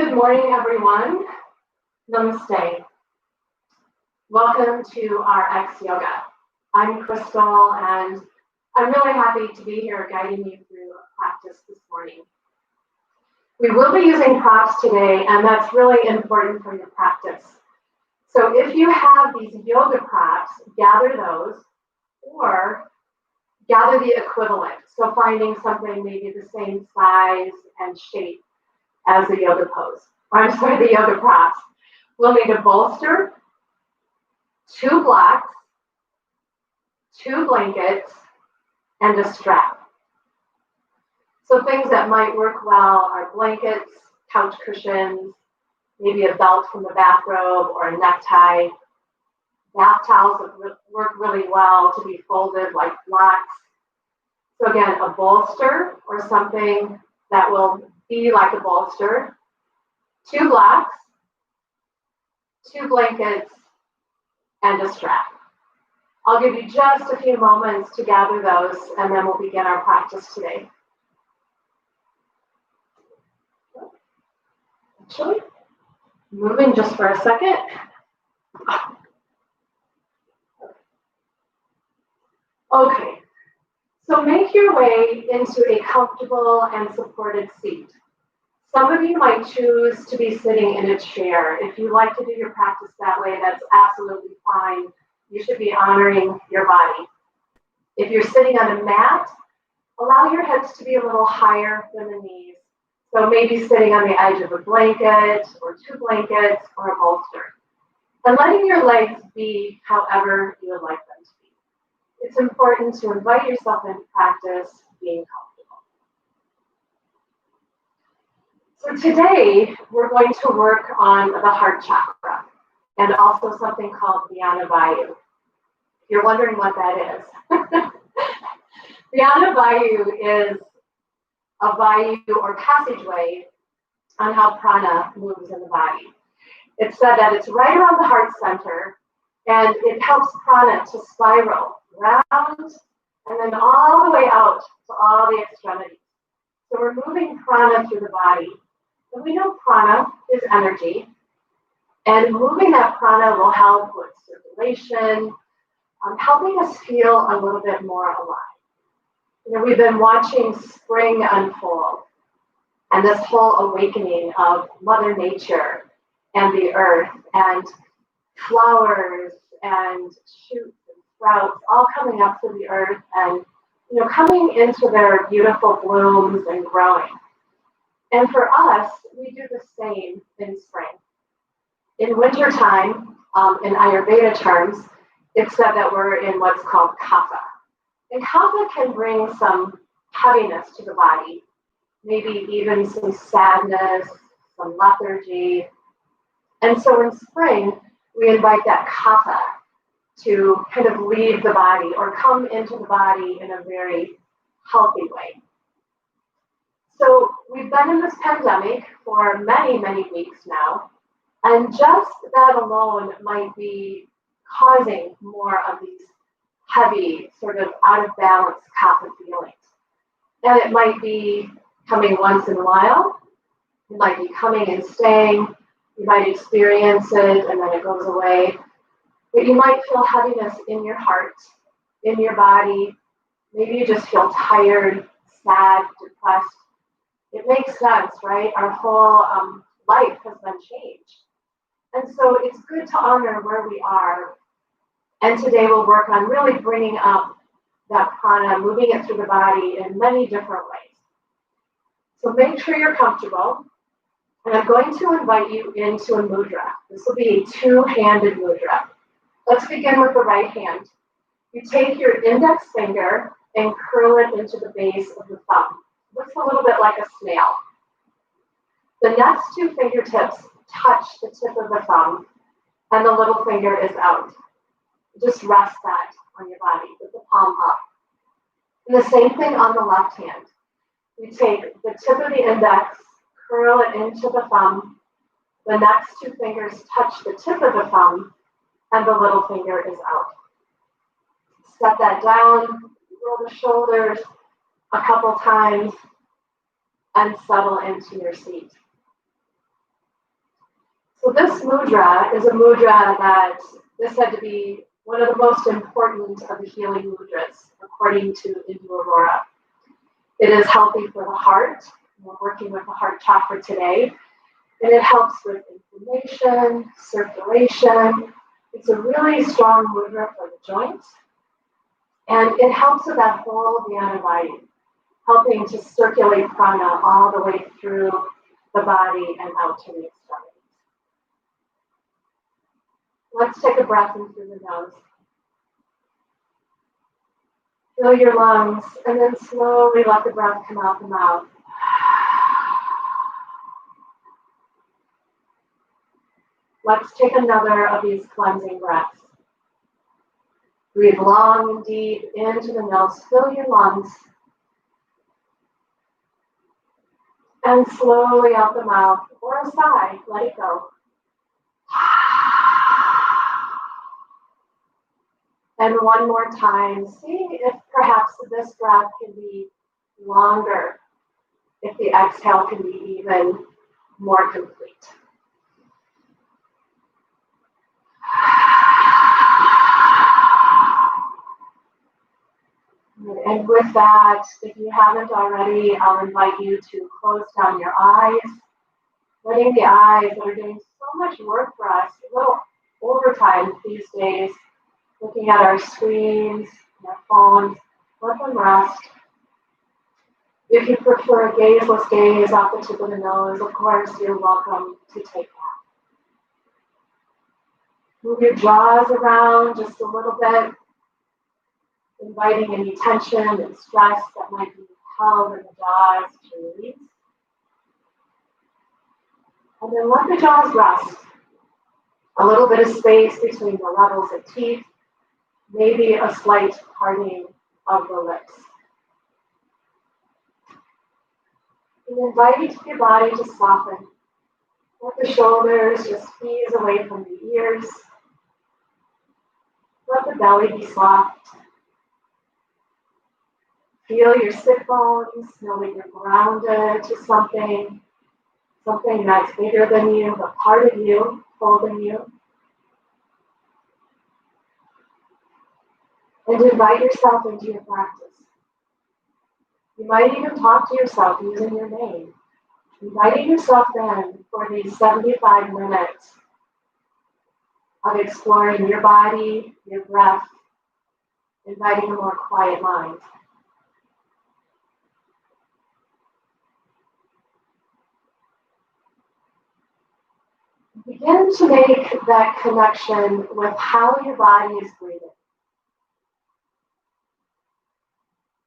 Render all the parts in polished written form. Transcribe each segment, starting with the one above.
Good morning, everyone. Namaste. Welcome to our X Yoga. I'm Crystal, and I'm really happy to be here guiding you through a practice this morning. We will be using props today, and that's really important for your practice. So if you have these yoga props, gather those, or gather the equivalent. So finding something maybe the same size and shape as the yoga pose, the yoga props. We'll need a bolster, 2 blocks, 2 blankets, and a strap. So things that might work well are blankets, couch cushions, maybe a belt from the bathrobe or a necktie. Bath towels work really well to be folded like blocks. So again, a bolster or something that will be like a bolster, 2 blocks, 2 blankets, and a strap. I'll give you just a few moments to gather those, and then we'll begin our practice today. Actually, moving just for a second. Okay, so make your way into a comfortable and supported seat. Some of you might choose to be sitting in a chair. If you like to do your practice that way, that's absolutely fine. You should be honoring your body. If you're sitting on a mat, allow your hips to be a little higher than the knees. So maybe sitting on the edge of a blanket or 2 blankets or a bolster. And letting your legs be however you would like them to be. It's important to invite yourself into practice being comfortable. So today, we're going to work on the heart chakra and also something called Dhyana Vayu. If you're wondering what that is. Dhyana Vayu is a vayu or passageway on how prana moves in the body. It's said that it's right around the heart center, and it helps prana to spiral round and then all the way out to all the extremities. So we're moving prana through the body. And we know prana is energy, and moving that prana will help with circulation, helping us feel a little bit more alive. You know, we've been watching spring unfold, and this whole awakening of Mother Nature and the earth, and flowers and shoots and sprouts all coming up through the earth and coming into their beautiful blooms and growing. And for us, we do the same in spring. In wintertime, in Ayurveda terms, it's said that we're in what's called kapha. And kapha can bring some heaviness to the body, maybe even some sadness, some lethargy. And so in spring, we invite that kapha to kind of leave the body or come into the body in a very healthy way. So we've been in this pandemic for many, many weeks now, and just that alone might be causing more of these heavy, sort of out of balance kapha feelings. And it might be coming once in a while, it might be coming and staying, you might experience it and then it goes away, but you might feel heaviness in your heart, in your body, maybe you just feel tired, sad, depressed. It makes sense, right? Our whole life has been changed. And so it's good to honor where we are. And today we'll work on really bringing up that prana, moving it through the body in many different ways. So make sure you're comfortable. And I'm going to invite you into a mudra. This will be a 2-handed mudra. Let's begin with the right hand. You take your index finger and curl it into the base of the thumb. Looks a little bit like a snail. The next 2 fingertips touch the tip of the thumb, and the little finger is out. Just rest that on your body with the palm up. And the same thing on the left hand. You take the tip of the index, curl it into the thumb. The next 2 fingers touch the tip of the thumb, and the little finger is out. Set that down, roll the shoulders a couple times, and settle into your seat. So this mudra is a mudra that this had to be one of the most important of the healing mudras, according to Hindu Aurora. It is healthy for the heart. We're working with the heart chakra today. And it helps with inflammation, circulation. It's a really strong mudra for the joints. And it helps with that whole dhyana body, helping to circulate prana all the way through the body and out to the extremities. Let's take a breath in through the nose. Fill your lungs, and then slowly let the breath come out the mouth. Let's take another of these cleansing breaths. Breathe long and deep into the nose. Fill your lungs. And slowly out the mouth, or a sigh, let it go. And one more time, see if perhaps this breath can be longer, if the exhale can be even more complete. And with that, if you haven't already, I'll invite you to close down your eyes, letting the eyes that are doing so much work for us, a little overtime these days, looking at our screens, our phones, let them rest. If you prefer a gazeless gaze off the tip of the nose, of course, you're welcome to take that. Move your jaws around just a little bit, inviting any tension and stress that might be held in the jaws to release. And then let the jaws rest. A little bit of space between the levels of teeth, maybe a slight parting of the lips. And invite your body to soften. Let the shoulders just ease away from the ears. Let the belly be soft. Feel your sit bones, know that you're grounded to something that's bigger than you, but part of you, holding you. And invite yourself into your practice. You might even talk to yourself using your name. Inviting yourself in for these 75 minutes of exploring your body, your breath, inviting a more quiet mind. Begin to make that connection with how your body is breathing.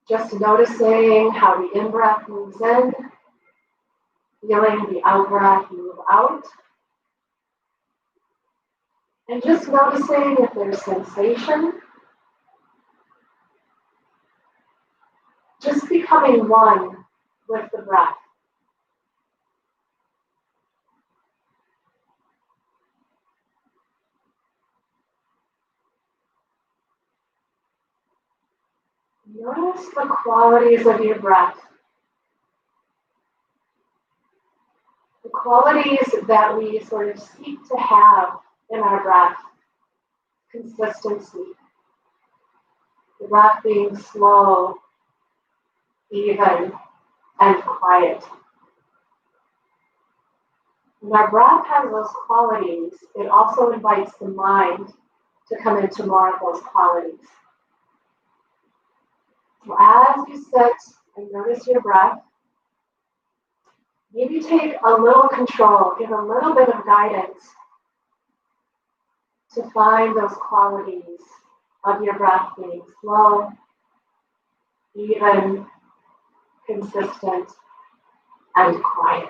Just noticing how the in-breath moves in, feeling the out-breath move out. And just noticing if there's sensation. Just becoming one with the breath. Notice the qualities of your breath. The qualities that we sort of seek to have in our breath. Consistency. The breath being slow, even, and quiet. When our breath has those qualities, it also invites the mind to come into more of those qualities. So as you sit and notice your breath, maybe take a little control, give a little bit of guidance to find those qualities of your breath being slow, even, consistent, and quiet.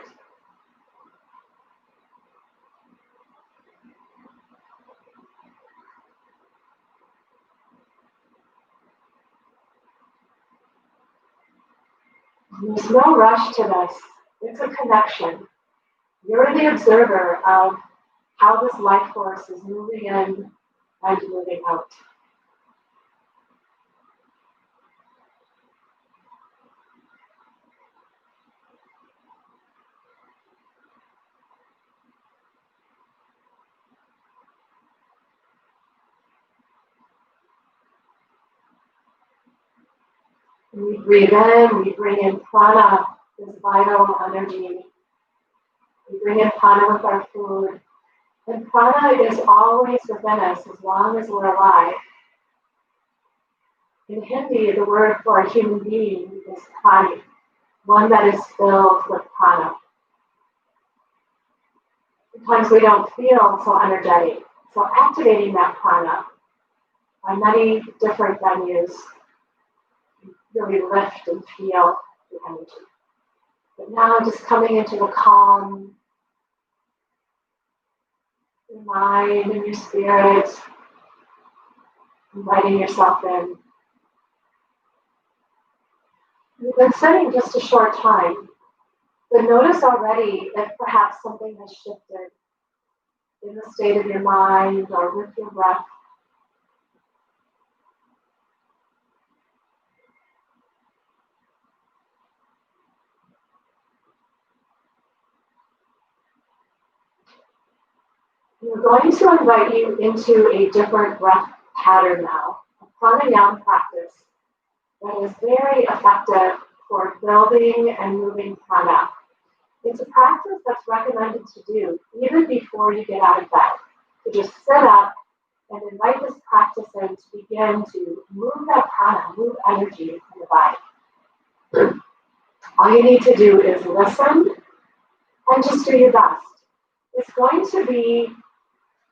There's no rush to this. It's a connection. You're the observer of how this life force is moving in and moving out. When we breathe in, we bring in prana, this vital energy. We bring in prana with our food. And prana is always within us as long as we're alive. In Hindi, the word for a human being is prani, one that is filled with prana. Sometimes we don't feel so energetic. So activating that prana by many different venues, really lift and feel the energy. But now just coming into the calm, your mind and your spirit, inviting yourself in. You've been sitting just a short time, but notice already if perhaps something has shifted in the state of your mind or with your breath. We're going to invite you into a different breath pattern now, a pranayama practice that is very effective for building and moving prana. It's a practice that's recommended to do even before you get out of bed. So just sit up and invite this practice in to begin to move that prana, move energy in the body. All you need to do is listen and just do your best. It's going to be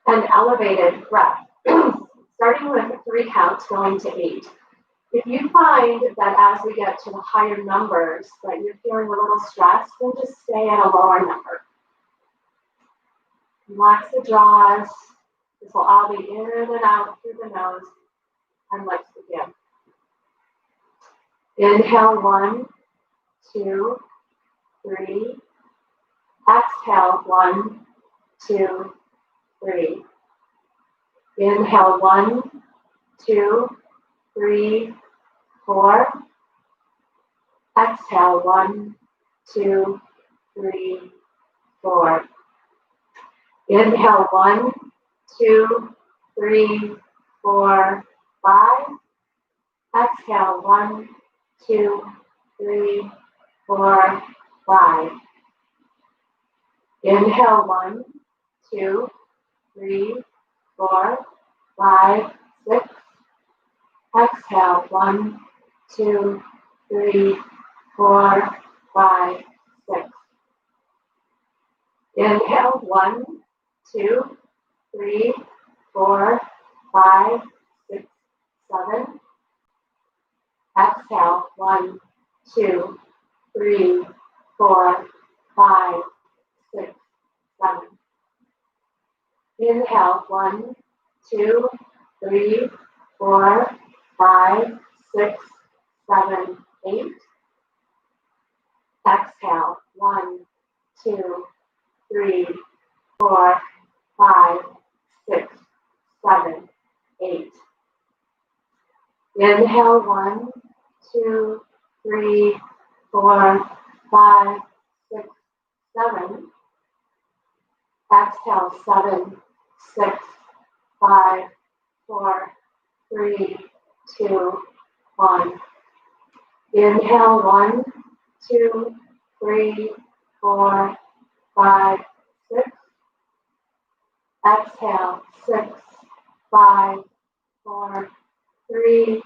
an elevated breath, starting with 3 counts, going to 8. If you find that as we get to the higher numbers that you're feeling a little stressed, then just stay at a lower number. Relax the jaws. This will all be in and out through the nose. And let's begin. Inhale, 1, 2, 3. Exhale, 1, 2, 3. Inhale, 1, 2, 3, 4. Exhale, 1, 2, 3, 4. Inhale, 1, 2, 3, 4, 5. Exhale, 1, 2, 3, 4, 5. Inhale, 1, 2, 3, 4, 5, 6. Exhale, 1, 2, 3, 4, 5, 6. Inhale, 1, 2, 3, 4, 5, 6, 7. Exhale, 1, 2, 3, 4, 5, 6, 7. Inhale, 1, 2, 3, 4, 5, 6, 7, 8. Exhale, 1, 2, 3, 4, 5, 6, 7, 8. Inhale, 1, 2, 3, 4, 5, 6, 7. Exhale, 7, 6, 5, 4, 3, 2, 1. Inhale, 1, 2, 3, 4, 5, 6. Exhale, 6, 5, 4, 3,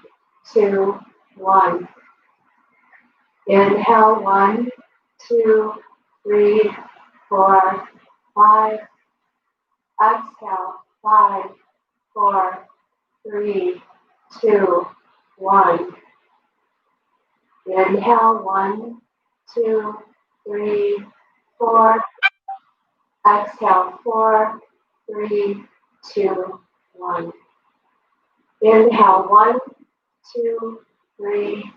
2, 1. Inhale, 1, 2, 3, 4, 5. Exhale, 5, 4, 3, 2, 1. Inhale, 1, 2, 3, 4. Exhale, 4, 3, 2, 1. Inhale, 1, 2, 3.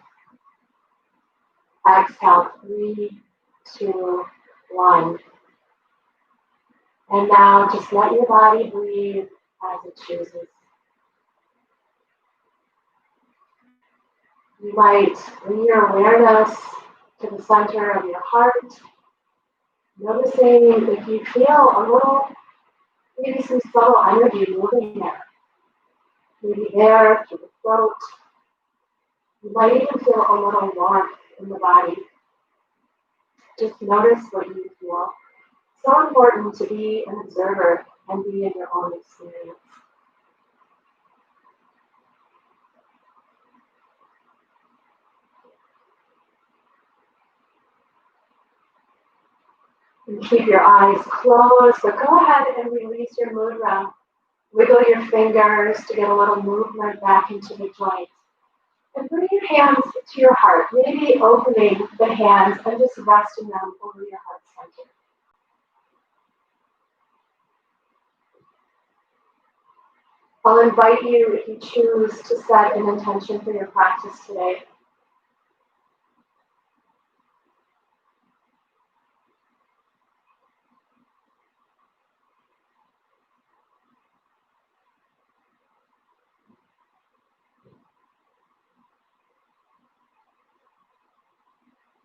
Exhale, 3, 2, 1. And now just let your body breathe as it chooses. You might bring your awareness to the center of your heart, noticing if you feel a little, maybe some subtle energy moving there. Maybe air through the throat, You might even feel a little warmth in the body. Just notice what you feel. So important to be an observer and be in your own experience. And keep your eyes closed, but go ahead and release your mudra. Wiggle your fingers to get a little movement back into the joints. And bring your hands to your heart, maybe opening the hands and just resting them over your heart center. I'll invite you, if you choose, to set an intention for your practice today.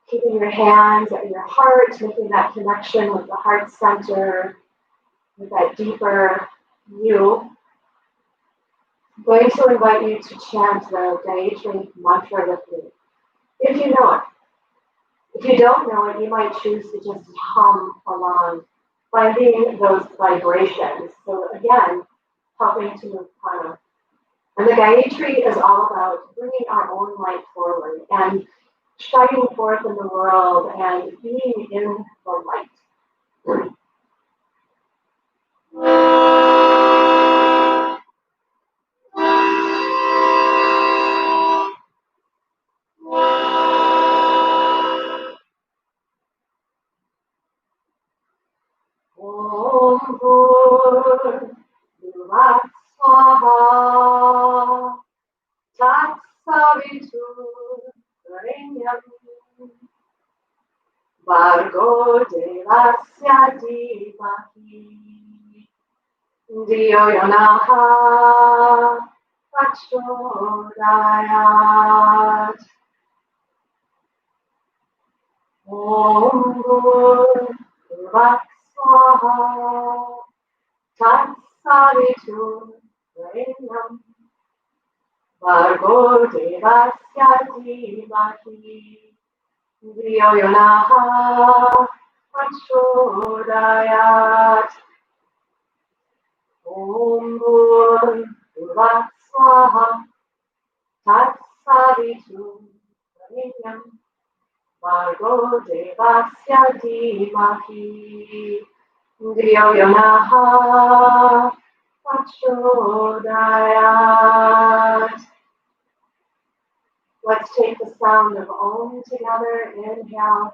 Keeping your hands at your heart, making that connection with the heart center, with that deeper you. I'm going to invite you to chant the Gayatri mantra with me, if you know it. If you don't know it, you might choose to just hum along, finding those vibrations. So again, helping to move prana. And the Gayatri is all about bringing our own light forward and shining forth in the world and being in the light. Om Bhur Swaha Tat Savitur Varenyam Bhargo Devasya Dhimahi धियो यो नः प्रचोदयात् ॐ भूर्भुवः स्वः तत्सवितुर्वरेण्यं भर्गो देवस्य धीमहि धियो यो नः प्रचोदयात् Om Bhurvah Swaha Tat Savitur Bhargo Devasya Dhimahi धियो यो नः प्रचोदयात्. Let's take the sound of Om together. Inhale.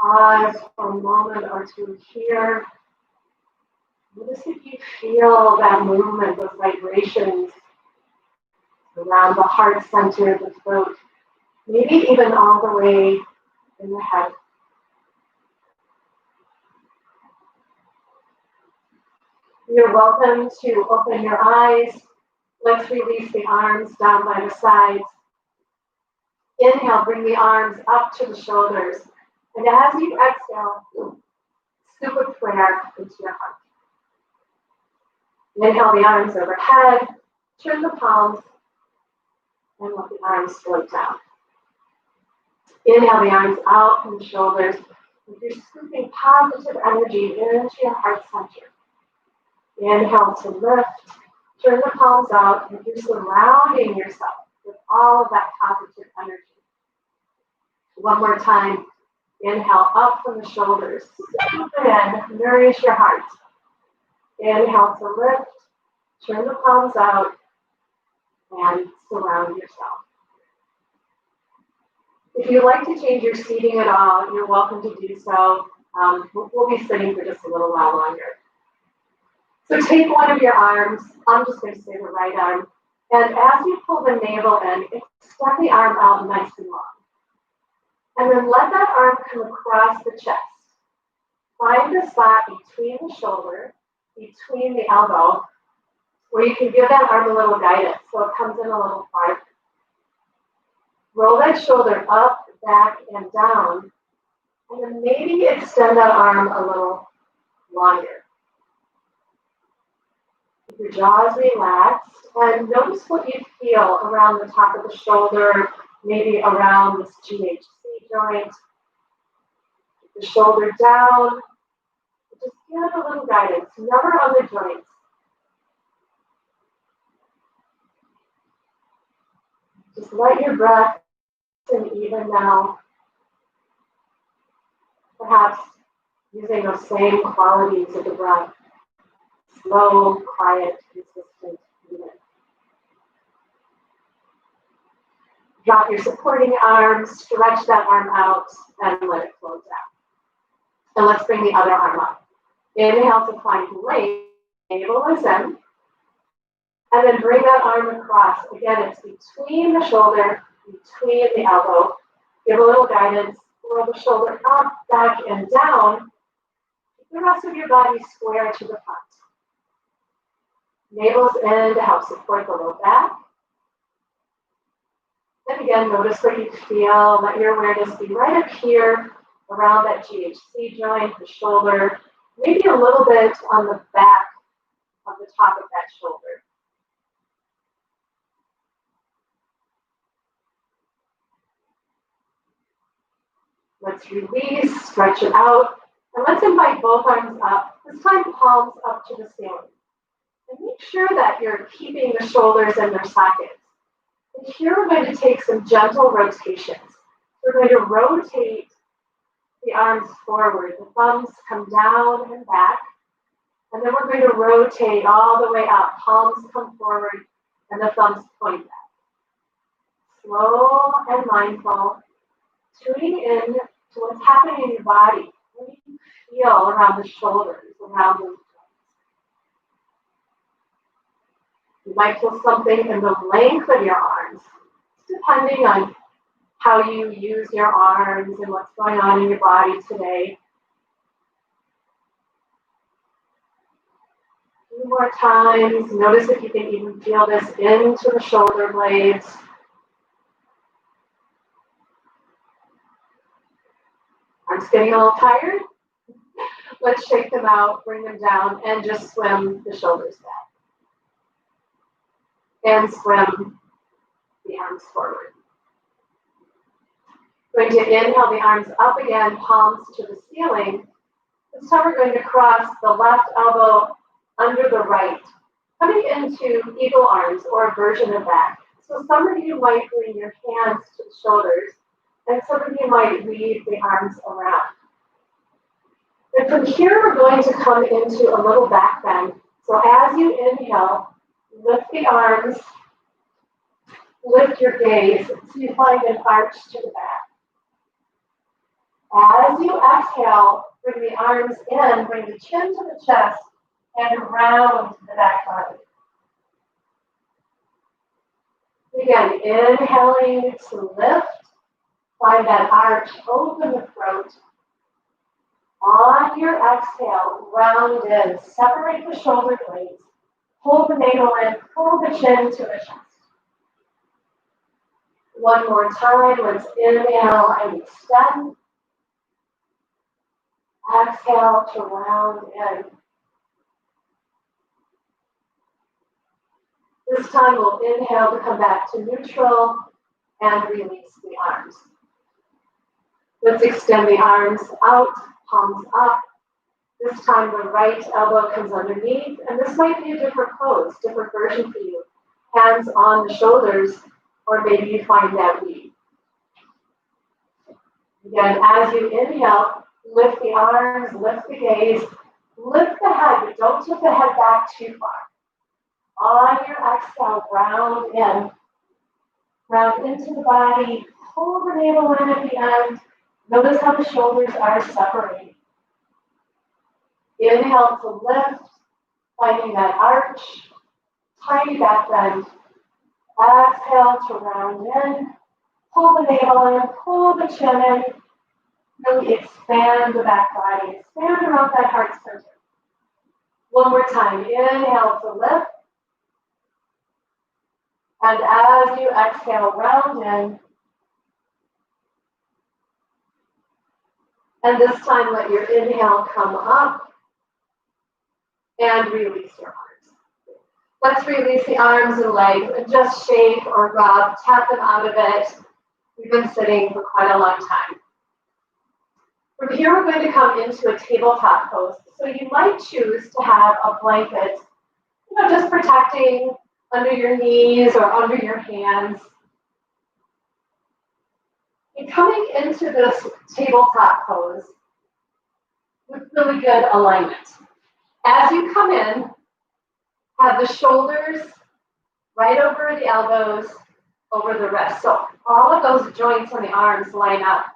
Pause for a moment or two here. Notice if you feel that movement, those vibrations around the heart center, the throat, maybe even all the way in the head. You're welcome to open your eyes. Let's release the arms down by the sides. Inhale, bring the arms up to the shoulders. And as you exhale, scoop a prayer into your heart. Inhale the arms overhead, turn the palms, and let the arms float down. Inhale the arms out from the shoulders. If you're scooping positive energy into your heart center. Inhale to lift, turn the palms out, and you're surrounding yourself with all of that positive energy. One more time. Inhale up from the shoulders. Scoop it in, nourish your heart. Inhale to lift, turn the palms out, and surround yourself. If you'd like to change your seating at all, you're welcome to do so. We'll be sitting for just a little while longer. So take one of your arms, I'm just going to say the right arm, and as you pull the navel in, extend the arm out nice and long. And then let that arm come across the chest. Find the spot between the shoulder, between the elbow, where you can give that arm a little guidance so it comes in a little farther. Roll that shoulder up, back, and down. And then maybe extend that arm a little longer. Keep your jaws relaxed. And notice what you feel around the top of the shoulder, maybe around this GHC joint. Keep the shoulder down. Just give it a little guidance, never on the joints. Just let your breath in even now. Perhaps using those same qualities of the breath. Slow, quiet, consistent, even. Drop your supporting arm, stretch that arm out, and let it float down. And let's bring the other arm up. Inhale to find length, navel is in. And then bring that arm across. Again, it's between the shoulder, between the elbow. Give a little guidance. Roll the shoulder up, back, and down. Keep the rest of your body square to the front. Navel's in to help support the low back. And again, notice what you feel. Let your awareness be right up here around that GHC joint, the shoulder, maybe a little bit on the back of the top of that shoulder. Let's release, stretch it out, and let's invite both arms up, this time palms up to the ceiling. And make sure that you're keeping the shoulders in their sockets. And here we're going to take some gentle rotations. We're going to rotate the arms forward. The thumbs come down and back. And then we're going to rotate all the way up. Palms come forward and the thumbs point back. Slow and mindful, tuning in to what's happening in your body. What do you feel around the shoulders, around the joints? You might feel something in the length of your arms, depending on how you use your arms and what's going on in your body today. A few more times. Notice if you can even feel this into the shoulder blades. Arms getting a little tired? Let's shake them out, bring them down, and just swim the shoulders back. And swim the arms forward. Going to inhale the arms up again, palms to the ceiling. This time we're going to cross the left elbow under the right, coming into eagle arms or a version of that. So some of you might bring your hands to the shoulders, and some of you might weave the arms around. And from here, we're going to come into a little back bend. So as you inhale, lift the arms, lift your gaze so you find an arch to the back. As you exhale, bring the arms in, bring the chin to the chest, and round the back body. Again, inhaling to lift. Find that arch, open the throat. On your exhale, round in, separate the shoulder blades. Pull the navel in, pull the chin to the chest. One more time, let's inhale and extend. Exhale to round in. This time we'll inhale to come back to neutral and release the arms. Let's extend the arms out, palms up. This time the right elbow comes underneath, and this might be a different pose, different version for you. Hands on the shoulders, or maybe you find that weave. Again, as you inhale, lift the arms, lift the gaze, lift the head, but don't tip the head back too far. On your exhale, round in. Round into the body, pull the navel in at the end. Notice how the shoulders are separated. Inhale to lift, finding that arch, tiny back bend. Exhale to round in, pull the navel in, pull the chin in. Really expand the back body, expand around that heart center. One more time, inhale to lift. And as you exhale, round in, And this time, let your inhale come up and release your arms. Let's release the arms and legs and just shake or rub, tap them out of it. We've been sitting for quite a long time. From here, we're going to come into a tabletop pose. So you might choose to have a blanket, just protecting under your knees or under your hands. And coming into this tabletop pose with really good alignment. As you come in, have the shoulders right over the elbows, over the wrists. So all of those joints on the arms line up.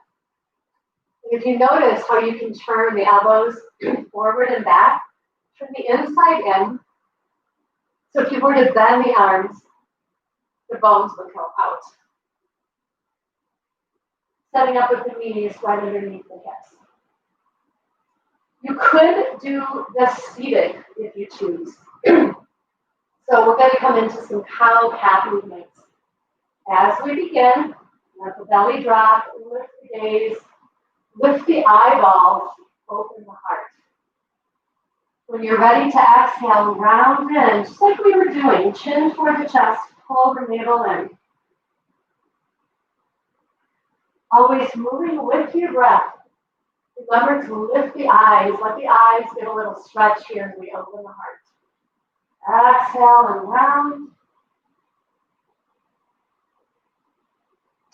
If you notice how you can turn the elbows forward and back, turn the inside in. So if you were to bend the arms, the bones would go out. Setting up with the knees right underneath the hips. You could do this seated if you choose. So we're going to come into some cow-calf movements. As we begin, let the belly drop, lift the gaze, lift the eyeballs, open the heart. When you're ready to exhale, round in, just like we were doing, chin toward the chest, pull the navel in. Always moving with your breath. Remember to lift the eyes, let the eyes get a little stretch here as we open the heart. Exhale and round.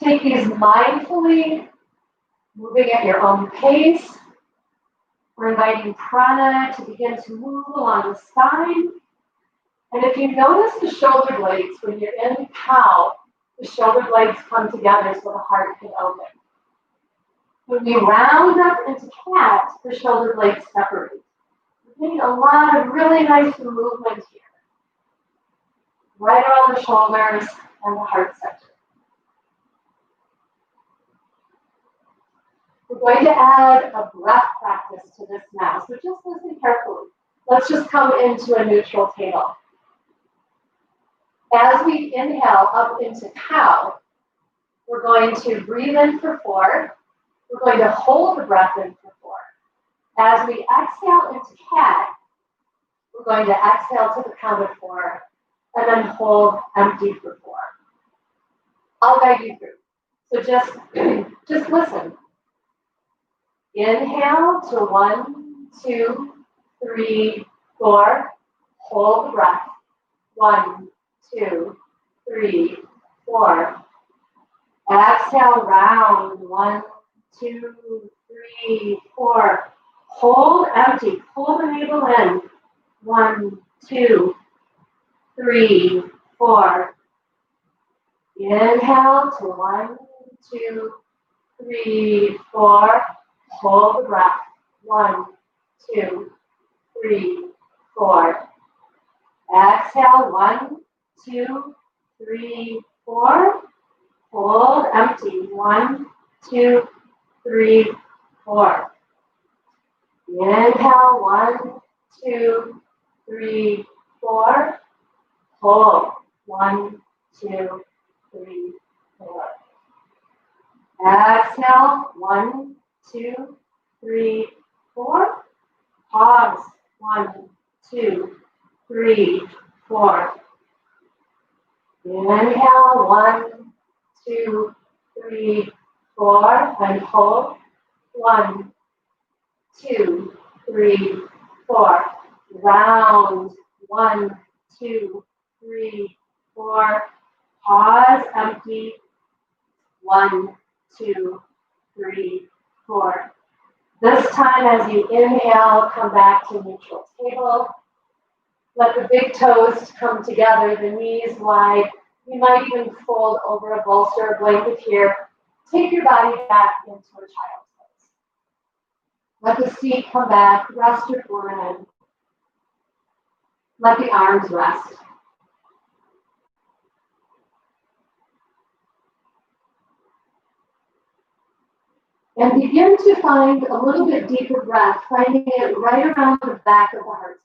Take these mindfully, moving at your own pace. We're inviting prana to begin to move along the spine. And if you notice the shoulder blades, when you're in cow, the shoulder blades come together so the heart can open. When we round up into cat, the shoulder blades separate. We're getting a lot of really nice movement here. Right around the shoulders and the heart center. We're going to add a breath practice to this now, so just listen carefully. Let's just come into a neutral table. As we inhale up into cow, we're going to breathe in for 4. We're going to hold the breath in for 4. As we exhale into cat, we're going to exhale to the count of 4, and then hold empty for 4. I'll guide you through. So just listen. Inhale to 1, 2, 3, 4. Hold the breath. 1, 2, 3, 4. Exhale, round. 1, 2, 3, 4. Hold empty. Pull the navel in. 1, 2, 3, 4. Inhale to 1, 2, 3, 4. Hold the breath. 1, 2, 3, 4. Exhale. 1, 2, 3, 4. Hold empty. 1, 2, 3, 4. Inhale. 1, 2, 3, 4. Hold. 1, 2, 3, 4. Exhale. 1, 2, 3, 4. Pause. 1, 2, 3, 4. Inhale. 1, 2, 3, 4. And hold. 1, 2, 3, 4. Round. 1, 2, 3, 4. Pause. Empty. 1, 2, 3, 4. This time, as you inhale, come back to neutral table. Let the big toes come together, the knees wide. You might even fold over a bolster or blanket here. Take your body back into a child's pose. Let the seat come back. Rest your forehead. Let the arms rest. And begin to find a little bit deeper breath, finding it right around the back of the heart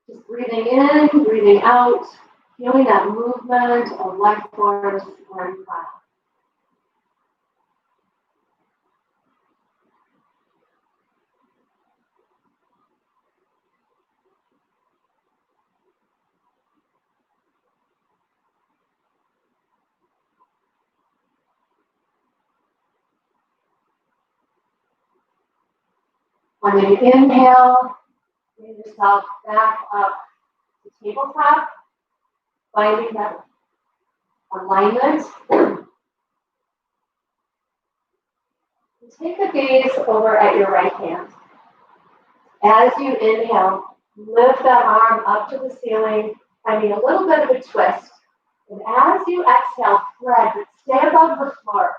center. Just breathing in, breathing out, feeling that movement of life force or prana. On an inhale, bring yourself back up to tabletop, finding that alignment. Take a gaze over at your right hand. As you inhale, lift that arm up to the ceiling, finding a little bit of a twist. And as you exhale, thread, but stay above the floor.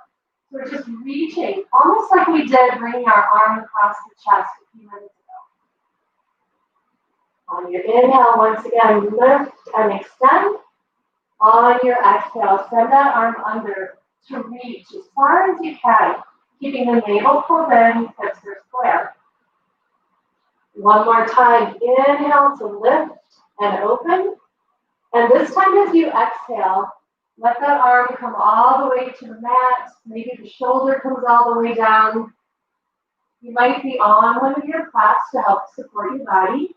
So we're just reaching, almost like we did bringing our arm across the chest a few minutes ago. On your inhale, once again, lift and extend. On your exhale, send that arm under to reach as far as you can, keeping the navel pulled in, hips are square. One more time, inhale to lift and open. And this time as you exhale, let that arm come all the way to the mat. Maybe the shoulder comes all the way down. You might be on one of your plaques to help support your body.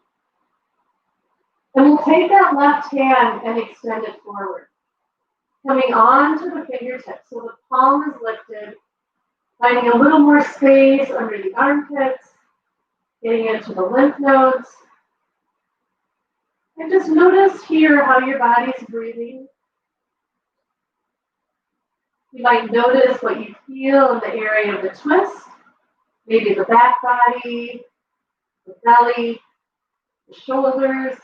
And we'll take that left hand and extend it forward. Coming on to the fingertips, so the palm is lifted, finding a little more space under the armpits, getting into the lymph nodes. And just notice here how your body's breathing. You might notice what you feel in the area of the twist, maybe the back body, the belly, the shoulders.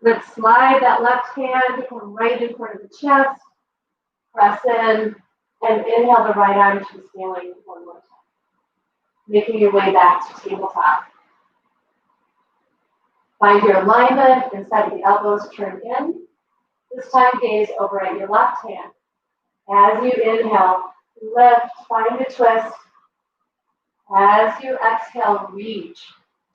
Let's slide that left hand to come right in front of the chest, press in, and inhale the right arm to the ceiling one more time. Making your way back to tabletop. Find your alignment inside of the elbows, turn in. This time gaze over at your left hand. As you inhale, lift, find a twist. As you exhale, reach.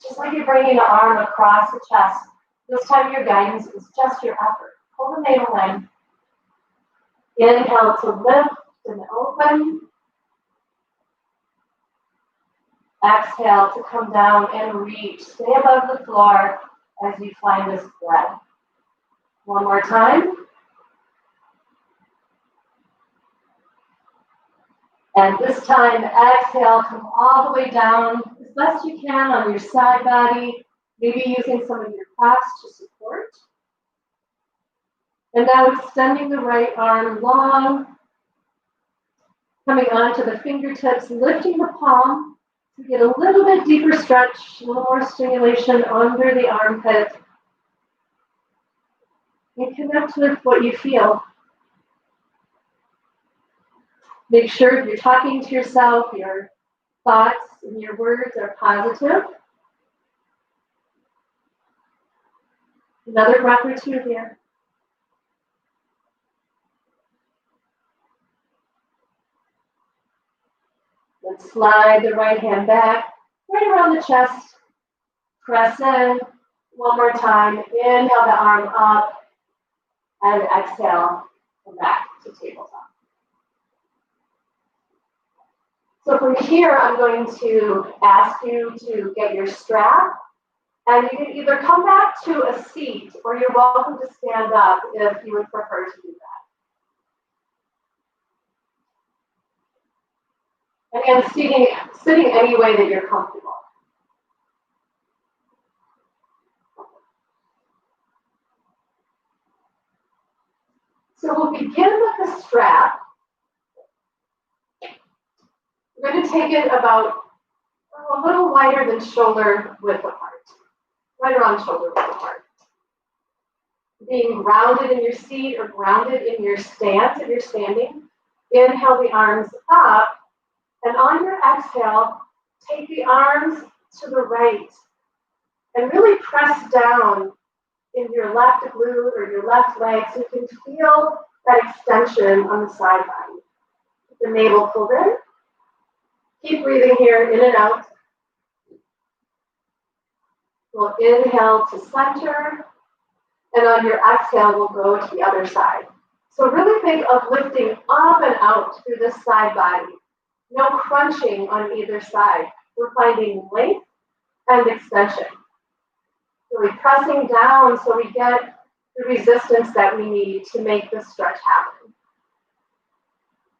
Just like you're bringing the arm across the chest. This time your guidance is just your effort. Pull the navel in. Inhale to lift and open. Exhale to come down and reach. Stay above the floor as you find this thread. One more time. And this time, exhale, come all the way down as best you can on your side body, maybe using some of your claps to support. And now extending the right arm long, coming onto the fingertips, lifting the palm to get a little bit deeper stretch, a little more stimulation under the armpit. And connect with what you feel. Make sure you're talking to yourself, your thoughts and your words are positive. Another breath or two here. Let's slide the right hand back, right around the chest. Press in. One more time. Inhale the arm up. And exhale, come back to tabletop. So from here, I'm going to ask you to get your strap, and you can either come back to a seat, or you're welcome to stand up if you would prefer to do that. Again, sitting any way that you're comfortable. So we'll begin with the strap. We're going to take it about a little wider than shoulder width apart, right around shoulder width apart. Being grounded in your seat or grounded in your stance if you're standing, inhale the arms up, and on your exhale, take the arms to the right and really press down in your left glute or your left leg so you can feel that extension on the side body. Keep the navel pulled in. Keep breathing here, in and out. We'll inhale to center, and on your exhale, we'll go to the other side. So really think of lifting up and out through this side body. No crunching on either side. We're finding length and extension. Really pressing down so we get the resistance that we need to make this stretch happen.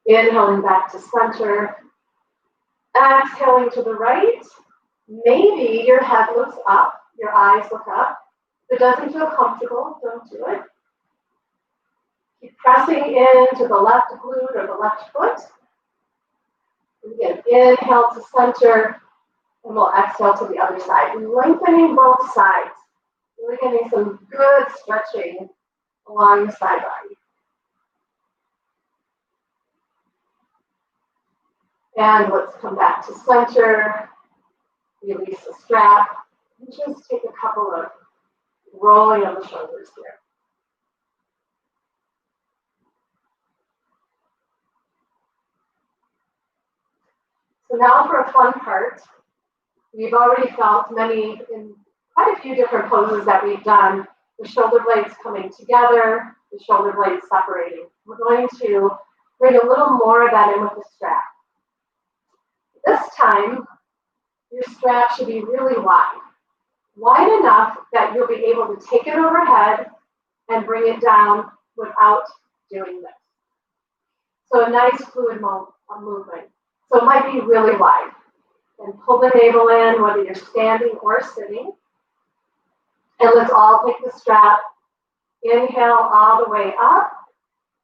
Inhaling back to center. Exhaling to the right. Maybe your head looks up, your eyes look up. If it doesn't feel comfortable, don't do it. Keep pressing into the left glute or the left foot. And again, inhale to center, and we'll exhale to the other side. Lengthening both sides. Really getting some good stretching along the side body. And let's come back to center. Release the strap. And just take a couple of rolling of the shoulders here. So now for a fun part. We've already felt in quite a few different poses that we've done, the shoulder blades coming together, the shoulder blades separating. We're going to bring a little more of that in with the strap. This time, your strap should be really wide. Wide enough that you'll be able to take it overhead and bring it down without doing this. So a nice fluid movement. So it might be really wide. And pull the navel in, whether you're standing or sitting. And let's all take the strap. Inhale all the way up.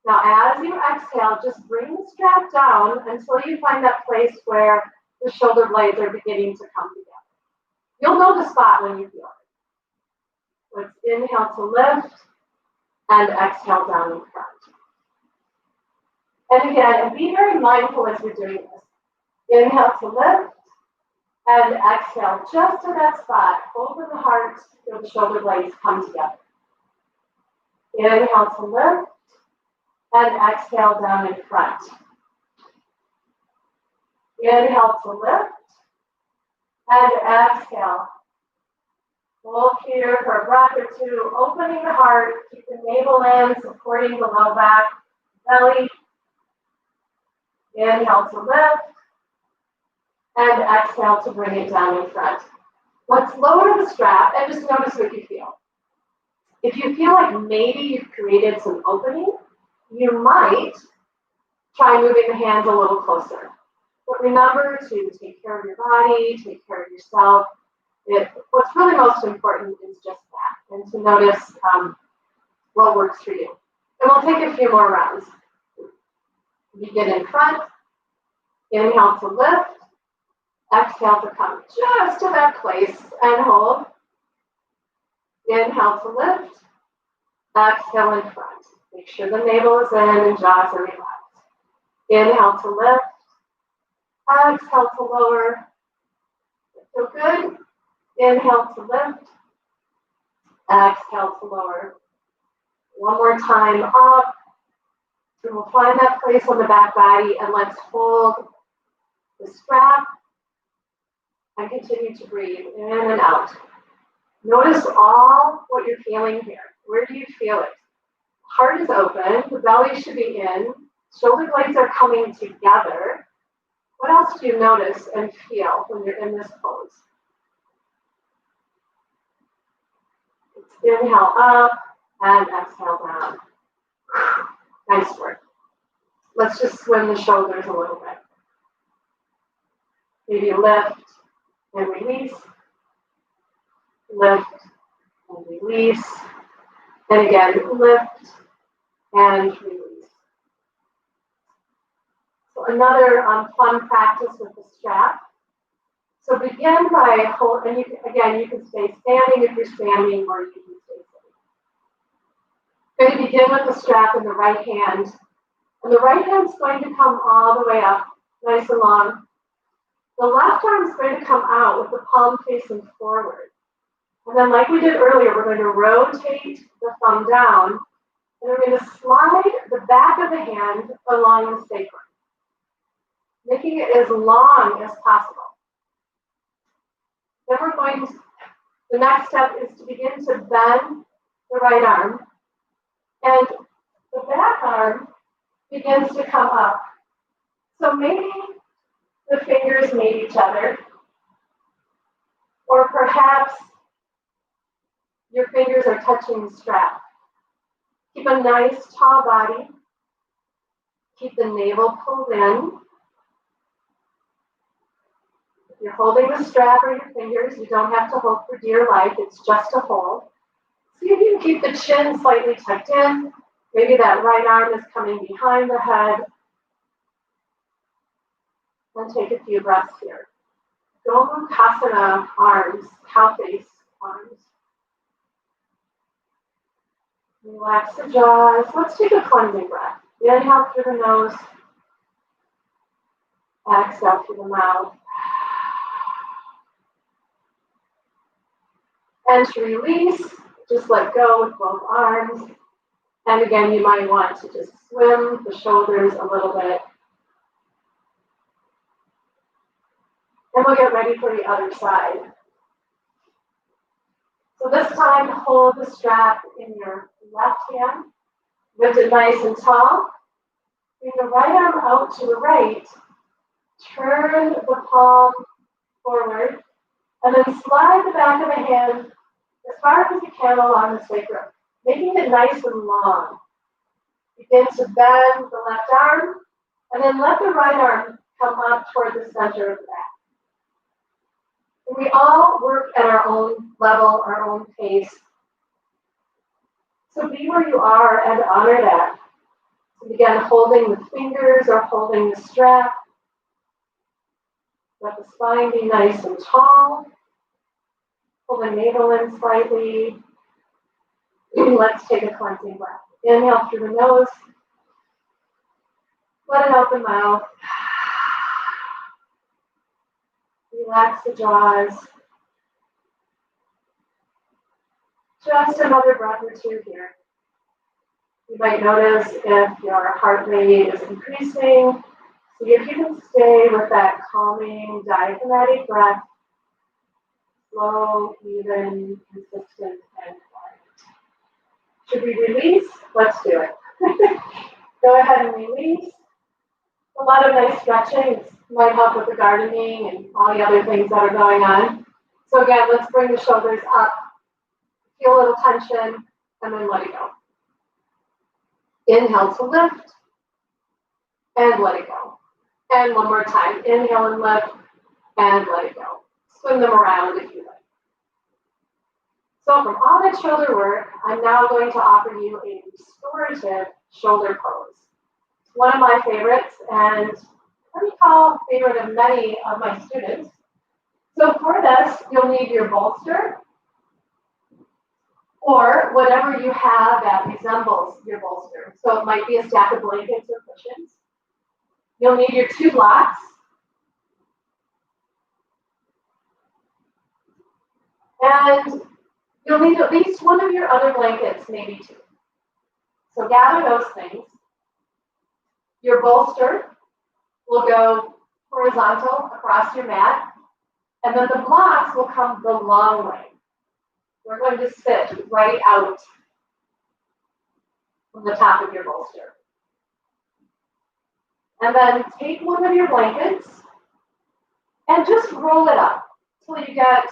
Now as you exhale, just bring the strap down until you find that place where the shoulder blades are beginning to come together. You'll know the spot when you feel it. Let's inhale to lift and exhale down in front. And again, be very mindful as we're doing this. Inhale to lift. And exhale just to that spot. Open the heart till the shoulder blades come together. Inhale to lift. And exhale down in front. Inhale to lift. And exhale. Hold here for a breath or two. Opening the heart. Keep the navel in, supporting the low back, belly. Inhale to lift. And exhale to bring it down in front. Let's lower the strap and just notice what you feel. If you feel like maybe you've created some opening, you might try moving the hands a little closer. But remember to take care of your body, take care of yourself. What's really most important is just that, and to notice what works for you. And we'll take a few more rounds. Begin in front. Inhale to lift. Exhale to come just to that place and hold. Inhale to lift. Exhale in front. Make sure the navel is in and jaws are relaxed. Inhale to lift. Exhale to lower. Feel good. Inhale to lift. Exhale to lower. One more time up. And we'll find that place on the back body and let's hold the strap. And continue to breathe in and out. Notice all what you're feeling here. Where do you feel it? Heart is open, the belly should be in, shoulder blades are coming together. What else do you notice and feel when you're in this pose? Let's inhale up and exhale down. Nice work. Let's just swim the shoulders a little bit. Maybe lift. And release, lift, and release, and again, lift, and release. So another fun practice with the strap. So begin by holding, and you can stay standing if you're standing, or you can stay sitting. You're going to begin with the strap in the right hand, and the right hand's going to come all the way up, nice and long. The left arm is going to come out with the palm facing forward. And then like we did earlier, we're going to rotate the thumb down, and we're going to slide the back of the hand along the sacrum, making it as long as possible. Then the next step is to begin to bend the right arm, and the back arm begins to come up. So maybe the fingers meet each other, or perhaps your fingers are touching the strap. Keep a nice tall body. Keep the navel pulled in. If you're holding the strap or your fingers, you don't have to hold for dear life. It's just a hold. See if you can keep the chin slightly tucked in. Maybe that right arm is coming behind the head. And take a few breaths here. Gomukhasana arms, cow face arms. Relax the jaws. Let's take a cleansing breath. Inhale through the nose. Exhale through the mouth. And to release, just let go with both arms. And again, you might want to just swim the shoulders a little bit. And we'll get ready for the other side. So this time, hold the strap in your left hand. Lift it nice and tall. Bring the right arm out to the right. Turn the palm forward. And then slide the back of the hand as far as you can along the sacrum, making it nice and long. Begin to bend the left arm, and then let the right arm come up toward the center of the back. And we all work at our own level, our own pace. So be where you are and honor that. So begin holding the fingers or holding the strap. Let the spine be nice and tall. Pull the navel in slightly. Let's take a cleansing breath. Inhale through the nose. Let it out the mouth. Relax the jaws. Just another breath or two here. You might notice if your heart rate is increasing. See if you can stay with that calming, diaphragmatic breath. Slow, even, consistent, and quiet. Should we release? Let's do it. Go ahead and release. A lot of nice stretching. It might help with the gardening and all the other things that are going on. So again, let's bring the shoulders up. Feel a little tension, and then let it go. Inhale to lift, and let it go. And one more time. Inhale and lift, and let it go. Swing them around if you like. So from all that shoulder work, I'm now going to offer you a restorative shoulder pose. It's one of my favorites, and what we call favorite of many of my students. So for this, you'll need your bolster, or whatever you have that resembles your bolster. So it might be a stack of blankets or cushions. You'll need your 2 blocks. And you'll need at least one of your other blankets, maybe 2. So gather those things. Your bolster will go horizontal across your mat, and then the blocks will come the long way. We're going to sit right out from the top of your bolster. And then take one of your blankets and just roll it up until you get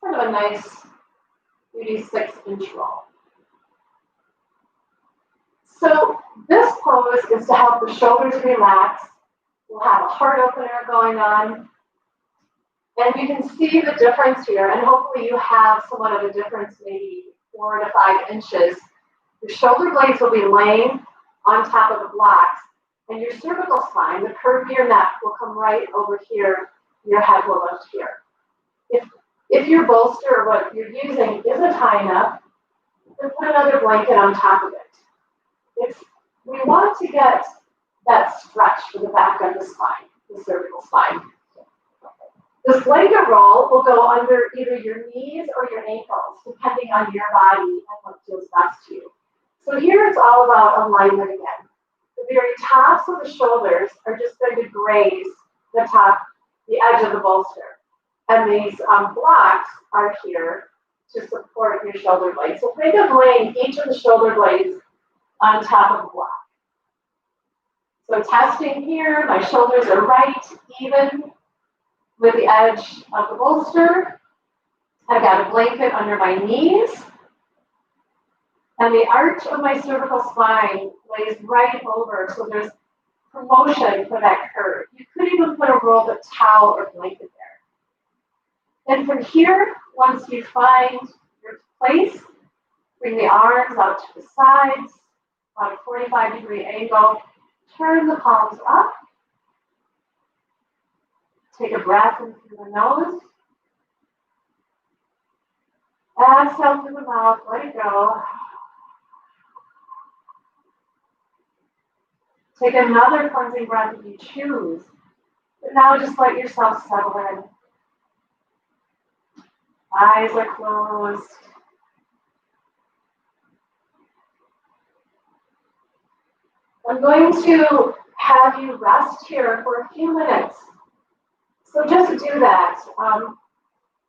kind of a nice 36-inch roll. So this pose is to help the shoulders relax. We'll have a heart opener going on. And you can see the difference here, and hopefully you have somewhat of a difference, maybe 4 to 5 inches. Your shoulder blades will be laying on top of the blocks, and your cervical spine, the curve of your neck, will come right over here. Your head will lift here. If your bolster or what you're using isn't high enough, then put another blanket on top of it. We want to get that stretch for the back of the spine, the cervical spine. This blanket roll will go under either your knees or your ankles, depending on your body and what feels best to you. So here it's all about alignment again. The very tops of the shoulders are just going to graze the edge of the bolster. And these blocks are here to support your shoulder blades. So think of laying each of the shoulder blades on top of the block. So testing here, my shoulders are right, even with the edge of the bolster. I've got a blanket under my knees. And the arch of my cervical spine lays right over, so there's promotion for that curve. You could even put a roll of towel or blanket there. And from here, once you find your place, bring the arms out to the sides, about a 45-degree angle. Turn the palms up. Take a breath in through the nose. Exhale through the mouth, let it go. Take another cleansing breath if you choose. But now just let yourself settle in. Eyes are closed. I'm going to have you rest here for a few minutes. So just to do that,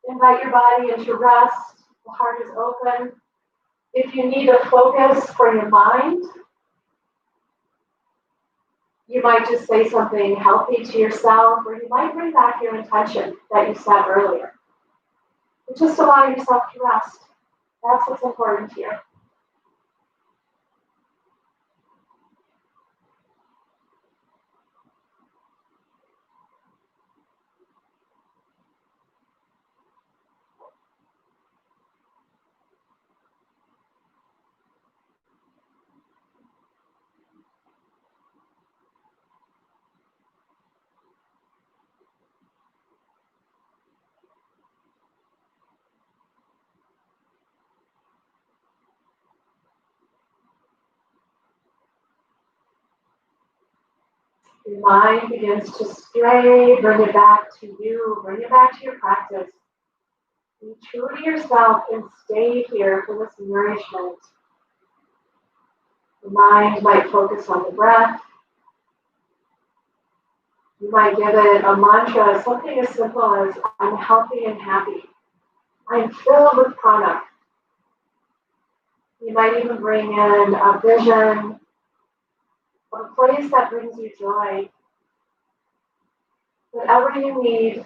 invite your body into rest. The heart is open. If you need a focus for your mind, you might just say something healthy to yourself, or you might bring back your intention that you set earlier. But just allow yourself to rest. That's what's important here. Your mind begins to stray, bring it back to you, bring it back to your practice. Be true to yourself and stay here for this nourishment. The mind might focus on the breath. You might give it a mantra, something as simple as, I'm healthy and happy. I'm filled with prana. You might even bring in a vision of a place that brings you joy. Whatever you need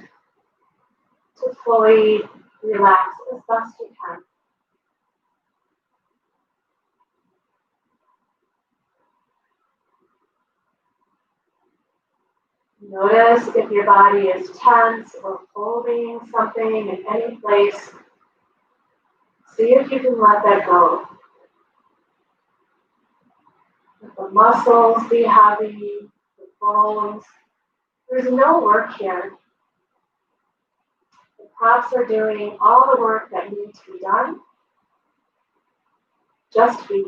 to fully relax as best you can. Notice if your body is tense or holding something in any place. See if you can let that go. Let the muscles be heavy, the bones. There's no work here. The props are doing all the work that needs to be done. Just be.